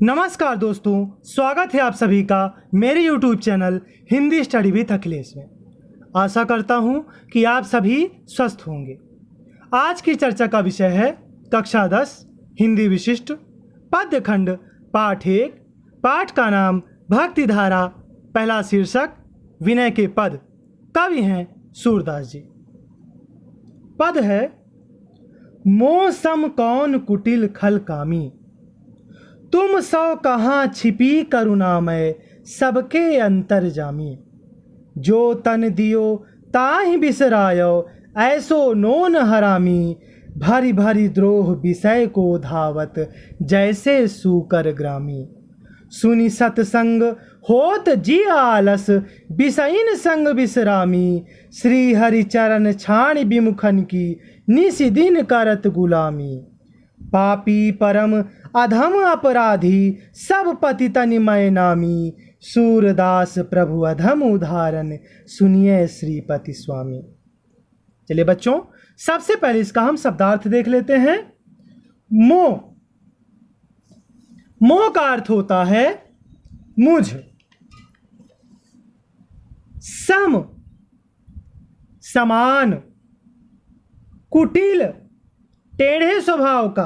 नमस्कार दोस्तों, स्वागत है आप सभी का मेरे YouTube channel Hindi study with Akhilesh में। आशा करता हूं कि आप सभी स्वस्थ होंगे। आज की चर्चा का विषय है कक्षा 10 हिंदी विशिष्ट पद्य खंड पाठ 1। पाठ का नाम भक्ति धारा। पहला शीर्षक विनय के पद। कवि हैं सूरदास जी। पद है मोह सम कौन कुटिल खल कामी, तुम सौ कहाँ छिपी करुणामय सबके अंतर जामी। जो तन दियो ताहि बिसरायो ऐसो नोन हरामी, भरी भरी द्रोह विषय को धावत जैसे सूकर ग्रामी। सुनि सतसंग होत जी आलस बिसैन संग विश्रामी, श्री हरि चरण छाण विमुखन की निसि दिन करत गुलामी। पापी परम अधम अपराधी सब पतितन मैं नामी, सूरदास प्रभु अधम उदाहरण सुनिए श्रीपति स्वामी। चलिए बच्चों, सबसे पहले इसका हम शब्दार्थ देख लेते हैं। मोह, मोह का अर्थ होता है मुझ। सम समान, कुटिल टेढ़े स्वभाव का,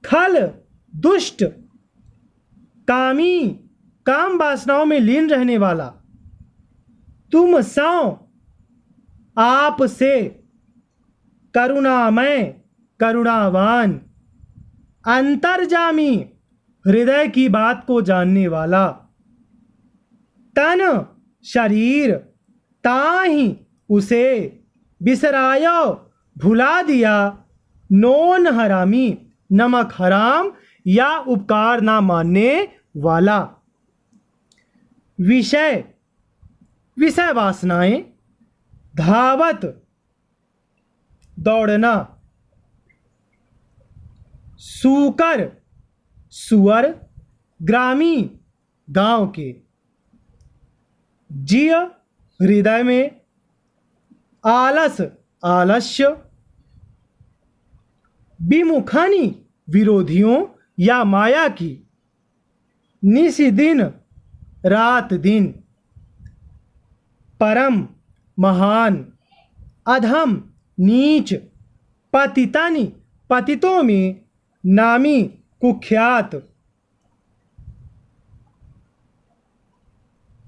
खल दुष्ट, कामी काम वासनाओं में लीन रहने वाला, तुम सौ आप से, करुणामय करुणावान, अंतर्जामी हृदय की बात को जानने वाला, तन शरीर ताहि उसे, बिसरायो भुला दिया, नोन हरामी नमक हराम या उपकार ना मानने वाला। विषय विषय वासनाएं, धावत दौड़ना, सूकर सुअर, ग्रामी गांव के, जिय हृदय में, आलस आलस्य, विमुखानी विरोधियों या माया की, निसी दिन रात दिन, परम महान, अधम नीच, पतितानी पतितों में, नामी कुख्यात,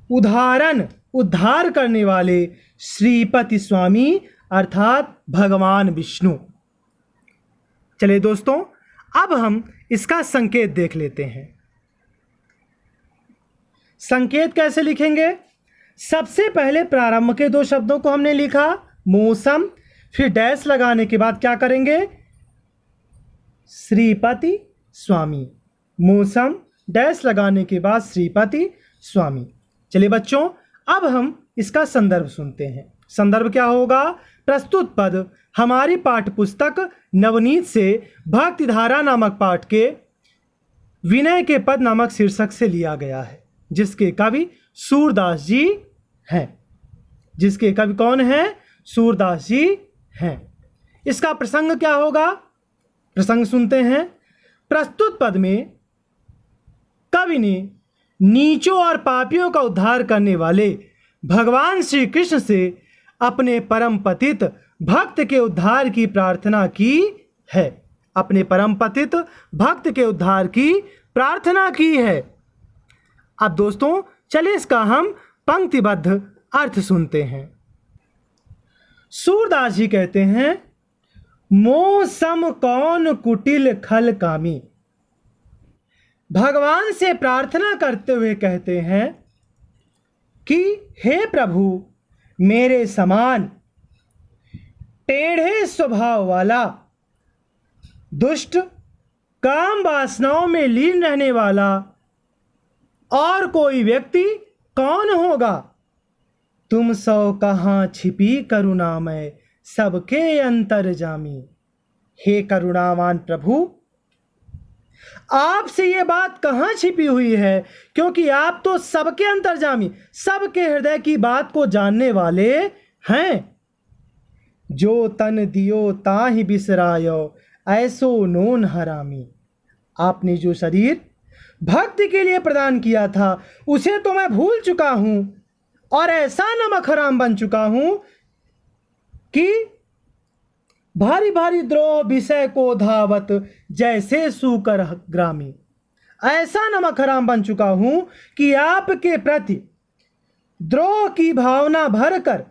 उदाहरण उद्धार करने वाले श्रीपति स्वामी अर्थात भगवान विष्णु। चलिए दोस्तों, अब हम इसका संकेत देख लेते हैं। संकेत कैसे लिखेंगे? सबसे पहले प्रारंभ के दो शब्दों को हमने लिखा मौसम, फिर डैश लगाने के बाद क्या करेंगे? श्रीपति स्वामी। मौसम डैश लगाने के बाद श्रीपति स्वामी। चलिए बच्चों, अब हम इसका संदर्भ सुनते हैं। संदर्भ क्या होगा? प्रस्तुत पद हमारी पाठ्य पुस्तक नवनीत से भक्ति धारा नामक पाठ के विनय के पद नामक शीर्षक से लिया गया है, जिसके कवि सूरदास जी हैं। जिसके कवि कौन हैं? सूरदास जी हैं। इसका प्रसंग क्या होगा? प्रसंग सुनते हैं। प्रस्तुत पद में कवि ने नीचों और पापियों का उद्धार करने वाले भगवान श्री कृष्ण से अपने परम पतित भक्त के उद्धार की प्रार्थना की है। अपने परम पतित भक्त के उद्धार की प्रार्थना की है। अब दोस्तों चलिए इसका हम पंक्तिबद्ध अर्थ सुनते हैं। सूरदास जी कहते हैं, मोह सम कौन कुटिल खल कामी। भगवान से प्रार्थना करते हुए कहते हैं कि हे प्रभु, मेरे समान टेढ़े स्वभाव वाला, दुष्ट, काम वासनाओं में लीन रहने वाला और कोई व्यक्ति कौन होगा? तुम सौ कहाँ छिपी करुणामय सबके अंतर जामी। हे करुणावान प्रभु, आपसे ये बात कहाँ छिपी हुई है? क्योंकि आप तो सबके अंतर्जामी, सबके हृदय की बात को जानने वाले हैं। जो तन दियो ताहि बिसरायो ऐसो नोन हरामी। आपने जो शरीर भक्ति के लिए प्रदान किया था उसे तो मैं भूल चुका हूं और ऐसा नमक हराम बन चुका हूं कि भारी भारी द्रोह विषय को धावत जैसे सूकर ग्रामी। ऐसा नमक हराम बन चुका हूं कि आपके प्रति द्रोह की भावना भरकर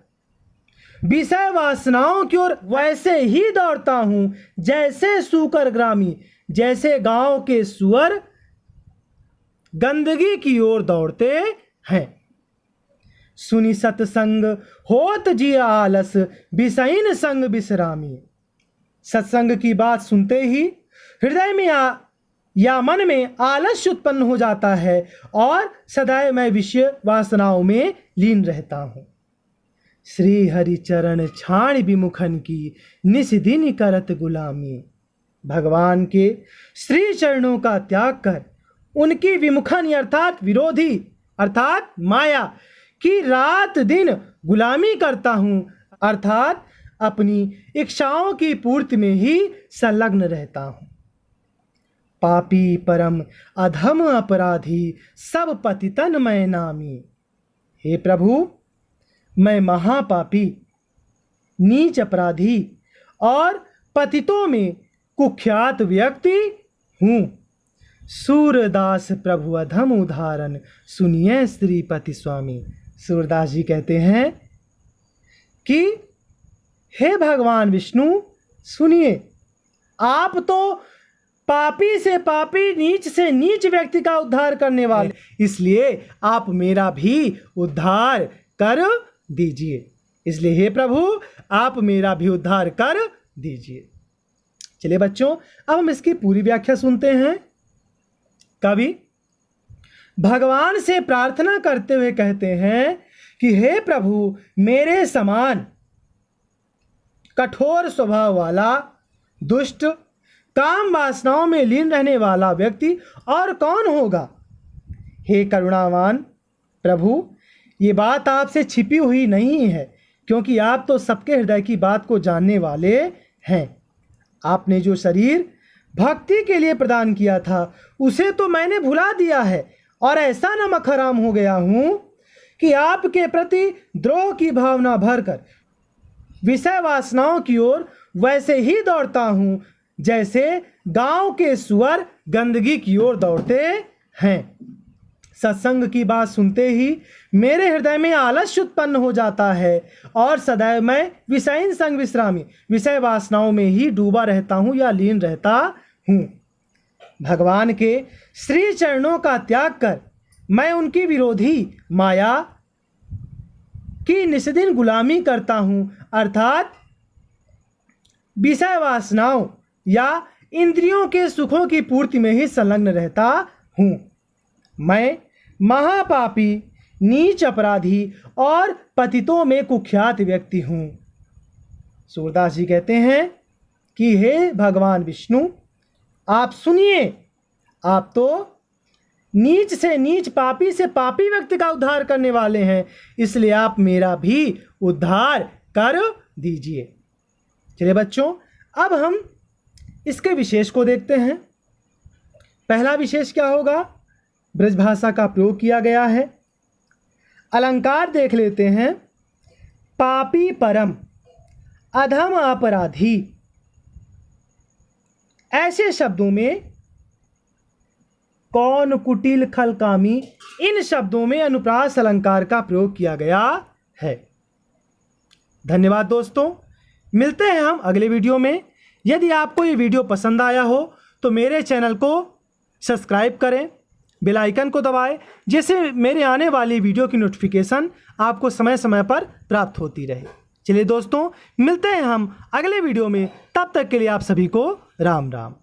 विषय वासनाओं की ओर वैसे ही दौड़ता हूं जैसे सूकर ग्रामी, जैसे गांव के सुअर गंदगी की ओर दौड़ते हैं। सुनी सत्संग होत जी आलस, विषयीन संग विश्रामी। सत्संग की बात सुनते ही हृदय में या मन में आलस्य उत्पन्न हो जाता है और सदैव मैं विषय वासनाओं में लीन रहता हूँ। श्री हरि चरण छाण विमुखन की निस दिन करत गुलामी। भगवान के श्री चरणों का त्याग कर उनकी विमुखन अर्थात विरोधी अर्थात माया की रात दिन गुलामी करता हूँ, अर्थात अपनी इच्छाओं की पूर्ति में ही संलग्न रहता हूँ। पापी परम अधम अपराधी सब पतितन मैं नामी। हे प्रभु, मैं महापापी नीच अपराधी और पतितों में कुख्यात व्यक्ति हूँ। सूरदास प्रभु अधम उदाहरण सुनिए श्रीपति स्वामी। सूरदास जी कहते हैं कि हे भगवान विष्णु सुनिए, आप तो पापी से पापी नीच से नीच व्यक्ति का उद्धार करने वाले, इसलिए आप मेरा भी उद्धार कर दीजिए। इसलिए हे प्रभु आप मेरा भी उद्धार कर दीजिए। चलिए बच्चों, अब हम इसकी पूरी व्याख्या सुनते हैं। कवि भगवान से प्रार्थना करते हुए कहते हैं कि हे प्रभु, मेरे समान कठोर स्वभाव वाला दुष्ट काम वासनाओं में लीन रहने वाला व्यक्ति और कौन होगा। हे करुणावान प्रभु, ये बात आपसे छिपी हुई नहीं है, क्योंकि आप तो सबके हृदय की बात को जानने वाले हैं। आपने जो शरीर भक्ति के लिए प्रदान किया था उसे तो मैंने भुला दिया है और ऐसा नमक हराम हो गया हूं कि आपके प्रति द्रोह की भावना भरकर विषय वासनाओं की ओर वैसे ही दौड़ता हूं जैसे गांव के सुअर गंदगी की ओर दौड़ते हैं। सत्संग की बात सुनते ही मेरे हृदय में आलस्य उत्पन्न हो जाता है और सदैव मैं विषयीन संग विश्रामी विषय वासनाओं में ही डूबा रहता हूँ या लीन रहता हूँ। भगवान के श्री चरणों का त्याग कर मैं उनकी विरोधी माया की निस्दिन गुलामी करता हूँ, अर्थात विषय वासनाओं या इंद्रियों के सुखों की पूर्ति में ही संलग्न रहता हूँ। मैं महापापी नीच अपराधी और पतितों में कुख्यात व्यक्ति हूँ। सूरदास जी कहते हैं कि हे भगवान विष्णु, आप सुनिए, आप तो नीच से नीच पापी से पापी व्यक्ति का उद्धार करने वाले हैं, इसलिए आप मेरा भी उद्धार कर दीजिए। चलिए बच्चों, अब हम इसके विशेष को देखते हैं। पहला विशेष क्या होगा? ब्रज भाषा का प्रयोग किया गया है। अलंकार देख लेते हैं। पापी परम अधम अपराधी, ऐसे शब्दों में कौन कुटिल खलकामी, इन शब्दों में अनुप्रास अलंकार का प्रयोग किया गया है। धन्यवाद दोस्तों, मिलते हैं हम अगले वीडियो में। यदि आपको ये वीडियो पसंद आया हो तो मेरे चैनल को सब्सक्राइब करें, बेल आइकन को दबाएं, जिससे मेरे आने वाली वीडियो की नोटिफिकेशन आपको समय समय पर प्राप्त होती रहे। चलिए दोस्तों, मिलते हैं हम अगले वीडियो में। तब तक के लिए आप सभी को राम राम।